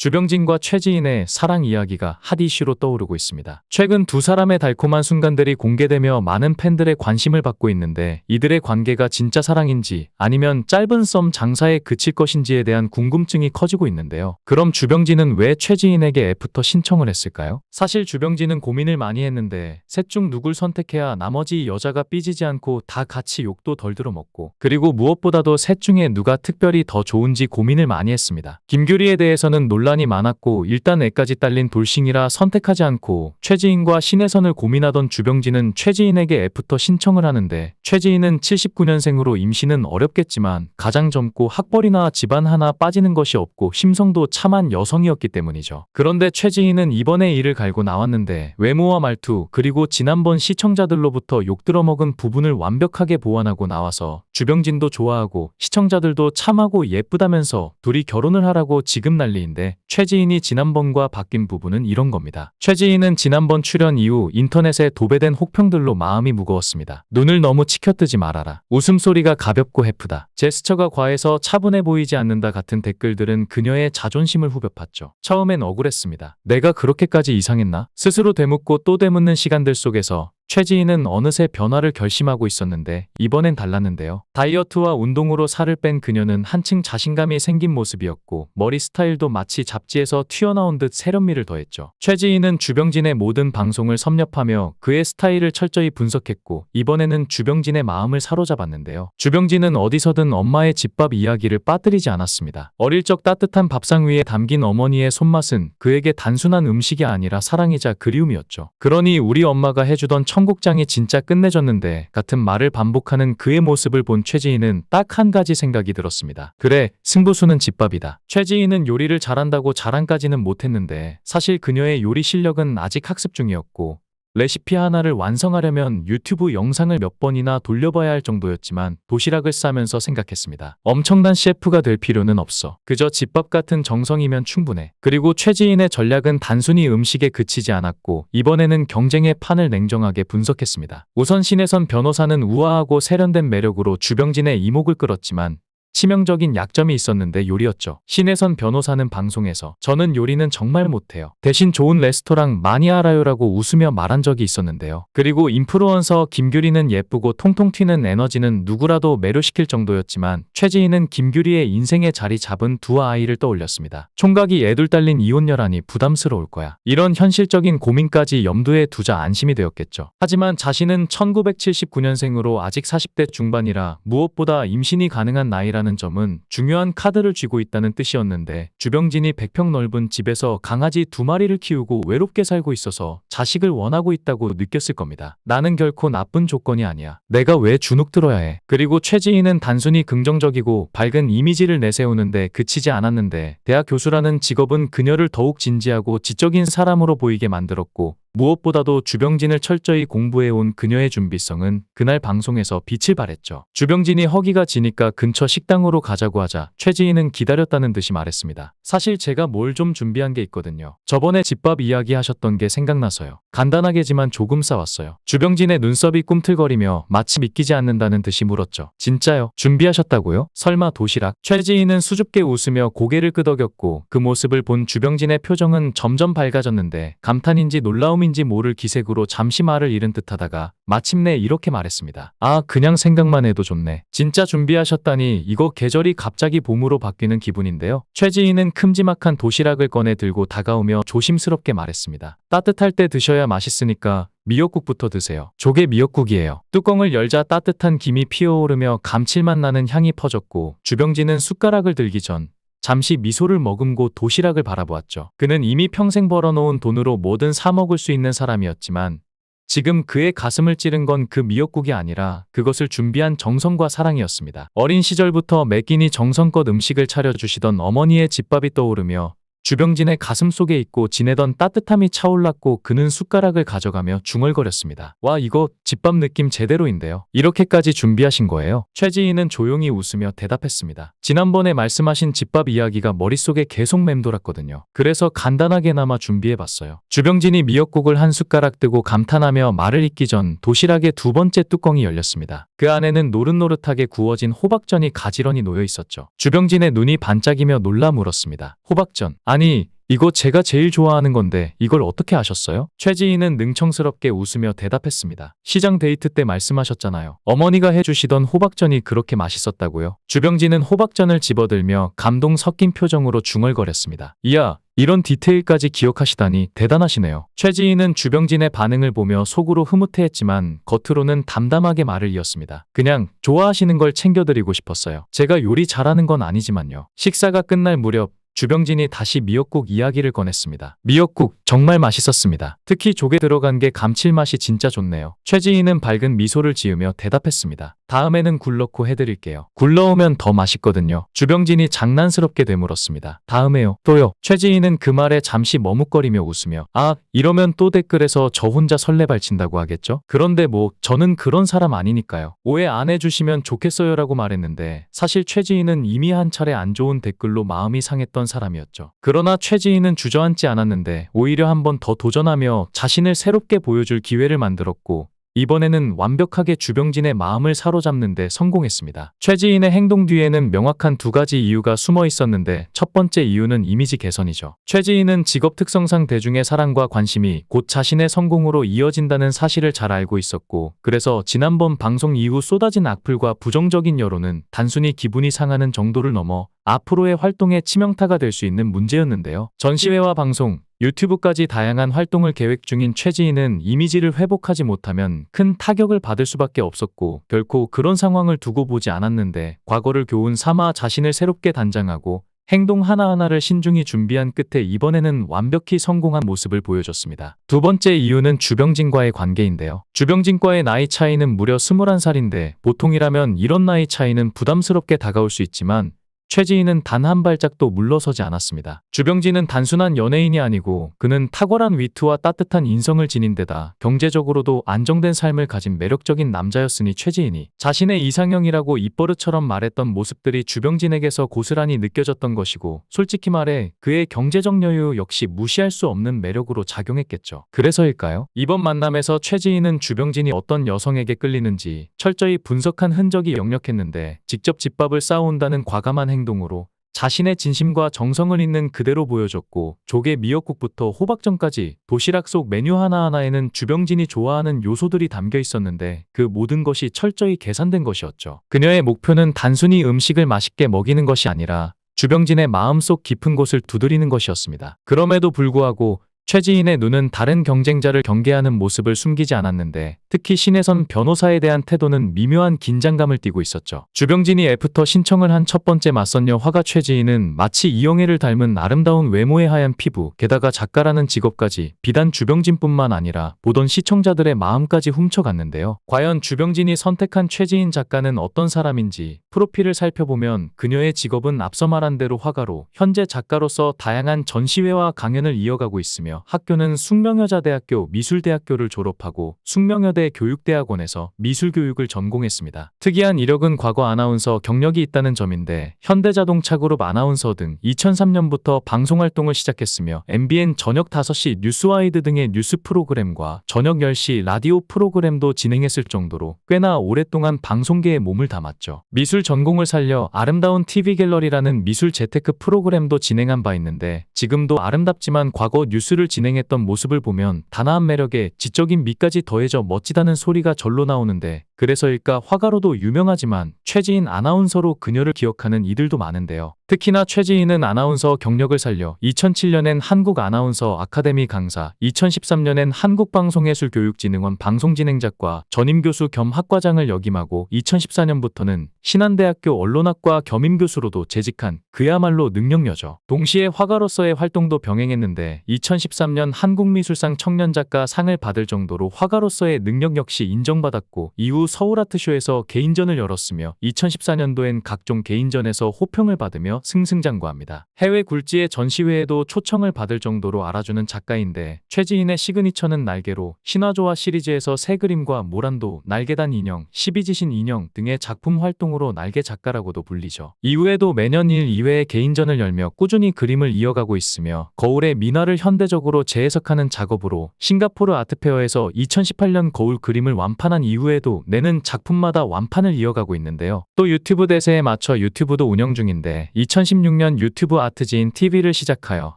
주병진과 최지인의 사랑 이야기가 핫 이슈로 떠오르고 있습니다. 최근 두 사람의 달콤한 순간들이 공개되며 많은 팬들의 관심을 받고 있는데 이들의 관계가 진짜 사랑인지 아니면 짧은 썸 장사에 그칠 것인지에 대한 궁금증이 커지고 있는데요. 그럼 주병진은 왜 최지인에게 애프터 신청을 했을까요? 사실 주병진은 고민을 많이 했는데 셋 중 누굴 선택해야 나머지 여자가 삐지지 않고 다 같이 욕도 덜 들어먹고 그리고 무엇보다도 셋 중에 누가 특별히 더 좋은지 고민을 많이 했습니다. 김규리에 대해서는 논란이 많았고 일단 애까지 딸린 돌싱이라 선택하지 않고 최지인과 신혜선을 고민하던 주병진은 최지인에게 애프터 신청을 하는데 최지인은 79년생으로 임신은 어렵겠지만 가장 젊고 학벌이나 집안 하나 빠지는 것이 없고 심성도 참한 여성이었기 때문이죠. 그런데 최지인은 이번에 이를 갈고 나왔는데 외모와 말투 그리고 지난번 시청자들로부터 욕들어먹은 부분을 완벽하게 보완하고 나와서 주병진도 좋아하고 시청자들도 참하고 예쁘다면서 둘이 결혼을 하라고 지금 난리인데 최지인이 지난번과 바뀐 부분은 이런 겁니다. 최지인은 지난번 출연 이후 인터넷에 도배된 혹평들로 마음이 무거웠습니다. 눈을 너무 치켜뜨지 말아라. 웃음소리가 가볍고 해프다. 제스처가 과해서 차분해 보이지 않는다 같은 댓글들은 그녀의 자존심을 후벼 팠죠. 처음엔 억울했습니다. 내가 그렇게까지 이상했나? 스스로 되묻고 또 되묻는 시간들 속에서 최지인은 어느새 변화를 결심하고 있었는데 이번엔 달랐는데요. 다이어트와 운동으로 살을 뺀 그녀는 한층 자신감이 생긴 모습이었고 머리 스타일도 마치 잡지에서 튀어나온 듯 세련미를 더했죠. 최지인은 주병진의 모든 방송을 섭렵하며 그의 스타일을 철저히 분석했고 이번에는 주병진의 마음을 사로잡았는데요. 주병진은 어디서든 엄마의 집밥 이야기를 빠뜨리지 않았습니다. 어릴 적 따뜻한 밥상 위에 담긴 어머니의 손맛은 그에게 단순한 음식이 아니라 사랑이자 그리움이었죠. 그러니 우리 엄마가 해주던 청국장이 진짜 끝내줬는데 같은 말을 반복하는 그의 모습을 본 최지인은 딱 한 가지 생각이 들었습니다. 그래, 승부수는 집밥이다. 최지인은 요리를 잘한다고 자랑까지는 못했는데 사실 그녀의 요리 실력은 아직 학습 중이었고 레시피 하나를 완성하려면 유튜브 영상을 몇 번이나 돌려봐야 할 정도였지만 도시락을 싸면서 생각했습니다. 엄청난 셰프가 될 필요는 없어. 그저 집밥 같은 정성이면 충분해. 그리고 최지인의 전략은 단순히 음식에 그치지 않았고 이번에는 경쟁의 판을 냉정하게 분석했습니다. 우선 신혜선 변호사는 우아하고 세련된 매력으로 주병진의 이목을 끌었지만 치명적인 약점이 있었는데 요리였죠. 신혜선 변호사는 방송에서 저는 요리는 정말 못해요. 대신 좋은 레스토랑 많이 알아요라고 웃으며 말한 적이 있었는데요. 그리고 인플루언서 김규리는 예쁘고 통통 튀는 에너지는 누구라도 매료시킬 정도였지만 최지인은 김규리의 인생에 자리 잡은 두 아이를 떠올렸습니다. 총각이 애둘 딸린 이혼녀라니 부담스러울 거야. 이런 현실적인 고민까지 염두에 두자 안심이 되었겠죠. 하지만 자신은 1979년생으로 아직 40대 중반이라 무엇보다 임신이 가능한 나이라 는 점은 중요한 카드를 쥐고 있다는 뜻이었는데 주병진이 100평 넓은 집에서 강아지 2마리를 키우고 외롭게 살고 있어서 자식을 원하고 있다고 느꼈을 겁니다. 나는 결코 나쁜 조건이 아니야. 내가 왜 주눅 들어야 해. 그리고 최지인은 단순히 긍정적이고 밝은 이미지를 내세우는데 그치지 않았는데 대학 교수라는 직업은 그녀를 더욱 진지하고 지적인 사람으로 보이게 만들었고 무엇보다도 주병진을 철저히 공부해온 그녀의 준비성은 그날 방송에서 빛을 발했죠. 주병진이 허기가 지니까 근처 식당으로 가자고 하자 최지인은 기다렸다는 듯이 말했습니다. 사실 제가 뭘 좀 준비한 게 있거든요. 저번에 집밥 이야기 하셨던 게 생각나서요. 간단하게지만 조금 싸왔어요. 주병진의 눈썹이 꿈틀거리며 마치 믿기지 않는다는 듯이 물었죠. 진짜요? 준비하셨다고요? 설마 도시락? 최지인은 수줍게 웃으며 고개를 끄덕였고 그 모습을 본 주병진의 표정은 점점 밝아졌는데 감탄인지 놀라움인지 모를 기색으로 잠시 말을 잃은 듯하다가 마침내 이렇게 말했습니다. 아, 그냥 생각만 해도 좋네. 진짜 준비하셨다니 이거 계절이 갑자기 봄으로 바뀌는 기분인데요. 최지인은 큼지막한 도시락을 꺼내 들고 다가오며 조심스럽게 말했습니다. 따뜻할 때 드셔야 맛있으니까 미역국부터 드세요. 조개 미역국이에요. 뚜껑을 열자 따뜻한 김이 피어오르며 감칠맛 나는 향이 퍼졌고 주병진은 숟가락을 들기 전 잠시 미소를 머금고 도시락을 바라보았죠. 그는 이미 평생 벌어놓은 돈으로 뭐든 사 먹을 수 있는 사람이었지만 지금 그의 가슴을 찌른 건 그 미역국이 아니라 그것을 준비한 정성과 사랑이었습니다. 어린 시절부터 매 끼니 정성껏 음식을 차려주시던 어머니의 집밥이 떠오르며 주병진의 가슴 속에 있고 지내던 따뜻함이 차올랐고 그는 숟가락을 가져가며 중얼거렸습니다. 와, 이거 집밥 느낌 제대로인데요. 이렇게까지 준비하신 거예요? 최지인은 조용히 웃으며 대답했습니다. 지난번에 말씀하신 집밥 이야기가 머릿속에 계속 맴돌았거든요. 그래서 간단하게나마 준비해봤어요. 주병진이 미역국을 한 숟가락 뜨고 감탄하며 말을 잇기 전 도시락의 두 번째 뚜껑이 열렸습니다. 그 안에는 노릇노릇하게 구워진 호박전이 가지런히 놓여 있었죠. 주병진의 눈이 반짝이며 놀라 물었습니다. 호박전. 아니, 이거 제가 제일 좋아하는 건데 이걸 어떻게 아셨어요? 최지희는 능청스럽게 웃으며 대답했습니다. 시장 데이트 때 말씀하셨잖아요. 어머니가 해주시던 호박전이 그렇게 맛있었다고요? 주병진은 호박전을 집어들며 감동 섞인 표정으로 중얼거렸습니다. 이야, 이런 디테일까지 기억하시다니 대단하시네요. 최지희는 주병진의 반응을 보며 속으로 흐뭇해했지만 겉으로는 담담하게 말을 이었습니다. 그냥 좋아하시는 걸 챙겨드리고 싶었어요. 제가 요리 잘하는 건 아니지만요. 식사가 끝날 무렵 주병진이 다시 미역국 이야기를 꺼냈습니다. 미역국 정말 맛있었습니다. 특히 조개 들어간 게 감칠맛이 진짜 좋네요. 최지희는 밝은 미소를 지으며 대답했습니다. 다음에는 굴 넣고 해드릴게요. 굴 넣으면 더 맛있거든요. 주병진이 장난스럽게 되물었습니다. 다음에요. 또요. 최지희는 그 말에 잠시 머뭇거리며 웃으며 아, 이러면 또 댓글에서 저 혼자 설레발친다고 하겠죠? 그런데 뭐 저는 그런 사람 아니니까요. 오해 안 해주시면 좋겠어요라고 말했는데 사실 최지희는 이미 한 차례 안 좋은 댓글로 마음이 상했던 사람이었죠. 그러나 최지희는 주저앉지 않았는데 오히려 한 번 더 도전하며 자신을 새롭게 보여줄 기회를 만들었고 이번에는 완벽하게 주병진의 마음을 사로잡는 데 성공했습니다. 최지인의 행동 뒤에는 명확한 두 가지 이유가 숨어 있었는데 첫 번째 이유는 이미지 개선이죠. 최지인은 직업 특성상 대중의 사랑과 관심이 곧 자신의 성공으로 이어진다는 사실을 잘 알고 있었고 그래서 지난번 방송 이후 쏟아진 악플과 부정적인 여론은 단순히 기분이 상하는 정도를 넘어 앞으로의 활동에 치명타가 될 수 있는 문제였는데요. 전시회와 방송, 유튜브까지 다양한 활동을 계획 중인 최지인은 이미지를 회복하지 못하면 큰 타격을 받을 수밖에 없었고 결코 그런 상황을 두고 보지 않았는데 과거를 교훈 삼아 자신을 새롭게 단장하고 행동 하나하나를 신중히 준비한 끝에 이번에는 완벽히 성공한 모습을 보여줬습니다. 두 번째 이유는 주병진과의 관계인데요. 주병진과의 나이 차이는 무려 21살인데 보통이라면 이런 나이 차이는 부담스럽게 다가올 수 있지만 최지인은 단 한 발짝도 물러서지 않았습니다. 주병진은 단순한 연예인이 아니고 그는 탁월한 위트와 따뜻한 인성을 지닌 데다 경제적으로도 안정된 삶을 가진 매력적인 남자였으니 최지인이 자신의 이상형이라고 입버릇처럼 말했던 모습들이 주병진에게서 고스란히 느껴졌던 것이고 솔직히 말해 그의 경제적 여유 역시 무시할 수 없는 매력으로 작용했겠죠. 그래서일까요? 이번 만남에서 최지인은 주병진이 어떤 여성에게 끌리는지 철저히 분석한 흔적이 역력했는데 직접 집밥을 싸운다는 과감한 행동으로 자신의 진심과 정성을 있는 그대로 보여줬고 조개 미역국부터 호박전까지 도시락 속 메뉴 하나하나에는 주병진이 좋아하는 요소들이 담겨 있었는데 그 모든 것이 철저히 계산된 것이었죠. 그녀의 목표는 단순히 음식을 맛있게 먹이는 것이 아니라 주병진의 마음속 깊은 곳을 두드리는 것이었습니다. 그럼에도 불구하고 최지인의 눈은 다른 경쟁자를 경계하는 모습을 숨기지 않았는데 특히 신혜선 변호사에 대한 태도는 미묘한 긴장감을 띠고 있었죠. 주병진이 애프터 신청을 한 첫 번째 맞선녀 화가 최지인은 마치 이영애를 닮은 아름다운 외모의 하얀 피부, 게다가 작가라는 직업까지 비단 주병진뿐만 아니라 보던 시청자들의 마음까지 훔쳐갔는데요. 과연 주병진이 선택한 최지인 작가는 어떤 사람인지 프로필을 살펴보면 그녀의 직업은 앞서 말한 대로 화가로 현재 작가로서 다양한 전시회와 강연을 이어가고 있으며 학교는 숙명여자대학교 미술대학교를 졸업하고 숙명여대 교육대학원에서 미술교육을 전공했습니다. 특이한 이력은 과거 아나운서 경력이 있다는 점인데 현대자동차그룹 아나운서 등 2003년부터 방송활동을 시작했으며 MBN 저녁 5시 뉴스와이드 등의 뉴스 프로그램과 저녁 10시 라디오 프로그램도 진행했을 정도로 꽤나 오랫동안 방송계에 몸을 담았죠. 미술 전공을 살려 아름다운 TV갤러리라는 미술 재테크 프로그램도 진행한 바 있는데 지금도 아름답지만 과거 뉴스를 진행했던 모습을 보면 단아한 매력에 지적인 미까지 더해져 멋지다는 소리가 절로 나오는데 그래서일까 화가로도 유명하지만 최지인 아나운서로 그녀를 기억하는 이들도 많은데요. 특히나 최지인은 아나운서 경력을 살려 2007년엔 한국아나운서 아카데미 강사, 2013년엔 한국방송예술교육진흥원 방송진행작과 전임교수 겸 학과장을 역임하고 2014년부터는 신한대학교 언론학과 겸임교수로도 재직한 그야말로 능력녀죠. 동시에 화가로서의 활동도 병행했는데 2013년 한국미술상 청년작가 상을 받을 정도로 화가로서의 능력 역시 인정받았고 이후 서울아트쇼에서 개인전을 열었으며 2014년도엔 각종 개인전에서 호평을 받으며 승승장구합니다. 해외 굴지의 전시회에도 초청을 받을 정도로 알아주는 작가인데 최지인의 시그니처는 날개로 신화조화 시리즈에서 새 그림과 모란도, 날개단 인형, 12지신 인형 등의 작품 활동으로 날개 작가라고도 불리죠. 이후에도 매년 1, 2회의 개인전을 열며 꾸준히 그림을 이어가고 있으며 거울의 민화를 현대적으로 재해석하는 작업으로 싱가포르 아트페어에서 2018년 거울 그림을 완판한 이후에도 매는 작품마다 완판을 이어가고 있는데요. 또 유튜브 대세에 맞춰 유튜브도 운영 중인데 2016년 유튜브 아트지인 TV를 시작하여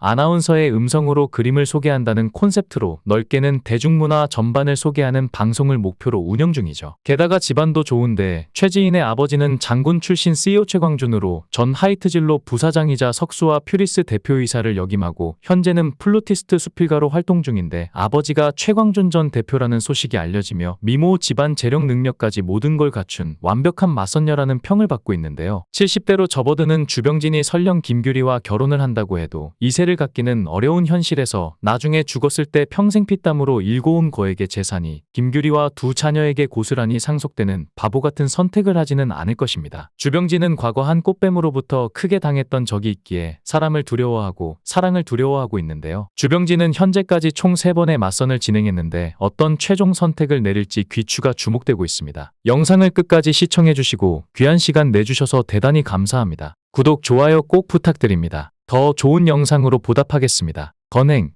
아나운서의 음성으로 그림을 소개한다는 콘셉트로 넓게는 대중문화 전반을 소개하는 방송을 목표로 운영 중이죠. 게다가 집안도 좋은데 최지인의 아버지는 장군 출신 CEO 최광준으로 전 하이트진로 부사장이자 석수와 퓨리스 대표이사를 역임하고 현재는 플루티스트 수필가로 활동 중인데 아버지가 최광준 전 대표라는 소식이 알려지며 미모, 집안, 재력 능력까지 모든 걸 갖춘 완벽한 맞선녀라는 평을 받고 있는데요. 70대로 접어드는 주병진이 설령 김규리와 결혼을 한다고 해도 이세를 갖기는 어려운 현실에서 나중에 죽었을 때 평생 피땀으로 일궈온 거액의 재산이 김규리와 두 자녀에게 고스란히 상속되는 바보 같은 선택을 하지는 않을 것입니다. 주병진은 과거 한 꽃뱀으로부터 크게 당했던 적이 있기에 사람을 두려워하고 사랑을 두려워하고 있는데요. 주병진은 현재까지 총 3번의 맞선을 진행했는데 어떤 최종 선택을 내릴지 귀추가 주목되고 있습니다. 영상을 끝까지 시청해주시고 귀한 시간 내주셔서 대단히 감사합니다. 구독, 좋아요 꼭 부탁드립니다. 더 좋은 영상으로 보답하겠습니다. 건행.